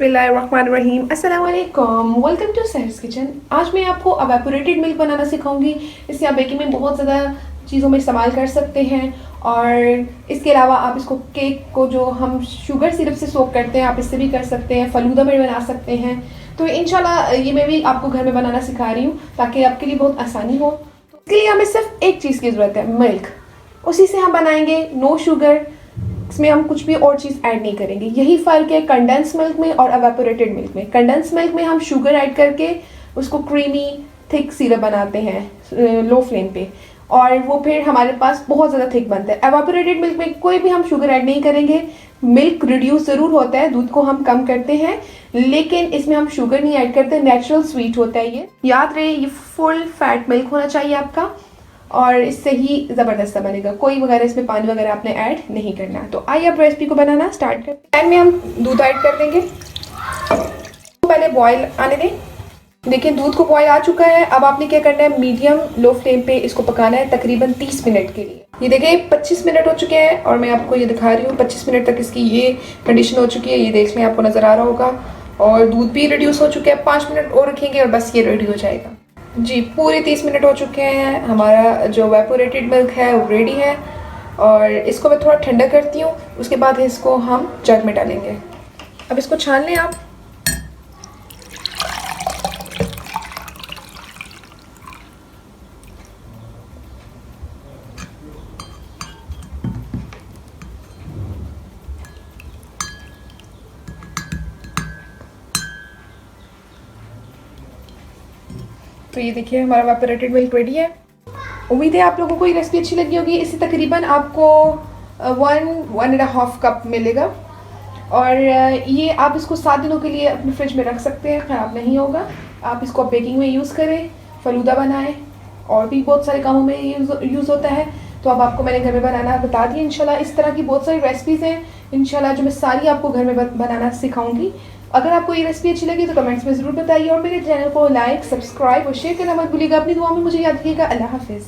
बिस्मिल्लाहिर्रहमानिर्रहीम, अस्सलाम वालेकुम। Welcome to Sahar's kitchen. आज मैं आपको एवेपोरेटेड मिल्क बनाना सिखाऊंगी। इसे आप बेकिंग में बहुत ज़्यादा चीज़ों में इस्तेमाल कर सकते हैं और इसके अलावा आप इसको केक को जो हम शुगर सिरप से सोक करते हैं आप इससे भी कर सकते हैं, फ़लूदा में बना सकते हैं। तो इंशाल्लाह ये मैं भी आपको घर में बनाना सिखा रही हूँ ताकि आपके लिए बहुत आसानी हो। तो इसके लिए हमें सिर्फ एक चीज़ की ज़रूरत है, मिल्क। उसी से हम बनाएंगे, नो शुगर। इसमें हम कुछ भी और चीज़ ऐड नहीं करेंगे। यही फ़र्क है कंडेंस मिल्क में और एवेपोरेटेड मिल्क में। कंडेंस मिल्क में हम शुगर ऐड करके उसको क्रीमी थिक सिरप बनाते हैं लो फ्लेम पे, और वो फिर हमारे पास बहुत ज़्यादा थिक बनता है। एवेपोरेटेड मिल्क में कोई भी हम शुगर ऐड नहीं करेंगे। मिल्क रिड्यूस ज़रूर होता है, दूध को हम कम करते हैं, लेकिन इसमें हम शुगर नहीं ऐड करते। नेचुरल स्वीट होता है ये। याद रहे, ये फुल फैट मिल्क होना चाहिए आपका, और इससे ही ज़बरदस्त बनेगा। कोई वगैरह इसमें पानी वगैरह आपने ऐड नहीं करना। तो आइए अब रेसिपी को बनाना स्टार्ट करते हैं। पैन में हम दूध ऐड कर देंगे, पहले बॉयल आने दें। देखिए दूध को बॉयल आ चुका है। अब आपने क्या करना है, मीडियम लो फ्लेम पे इसको पकाना है तकरीबन 30 मिनट के लिए। ये देखिए 25 मिनट हो चुके हैं और मैं आपको ये दिखा रही हूँ 25 मिनट तक इसकी ये कंडीशन हो चुकी है। ये देख में आपको नज़र आ रहा होगा, और दूध भी रिड्यूस हो चुके हैं। 5 मिनट और रखेंगे और बस ये रेडी हो जाएगा। जी पूरे 30 मिनट हो चुके हैं। हमारा जो एवेपोरेटेड मिल्क है वो रेडी है, और इसको मैं थोड़ा ठंडा करती हूँ। उसके बाद इसको हम जग में डालेंगे। अब इसको छान लें आप। तो ये देखिए हमारा एवेपोरेटेड मिल्क रेडी है। उम्मीद है आप लोगों को ये रेसिपी अच्छी लगी होगी। इससे तकरीबन आपको 1.5 कप मिलेगा, और ये आप इसको 7 दिनों के लिए अपने फ्रिज में रख सकते हैं, ख़राब नहीं होगा। आप इसको बेकिंग में यूज़ करें, फ़लूदा बनाएं, और भी बहुत सारे कामों में यूज़ होता है। तो अब आपको मैंने घर में बनाना बता दिया। इंशाल्लाह इस तरह की बहुत सारी रेसिपीज़ हैं इंशाल्लाह जो मैं सारी आपको घर में बनाना सिखाऊंगी। अगर आपको ये रेसिपी अच्छी लगी तो कमेंट्स में ज़रूर बताइए, और मेरे चैनल को लाइक, सब्सक्राइब और शेयर करना मत भूलिएगा। अपनी दुआ में मुझे याद रखिएगा। अल्लाह हाफिज़।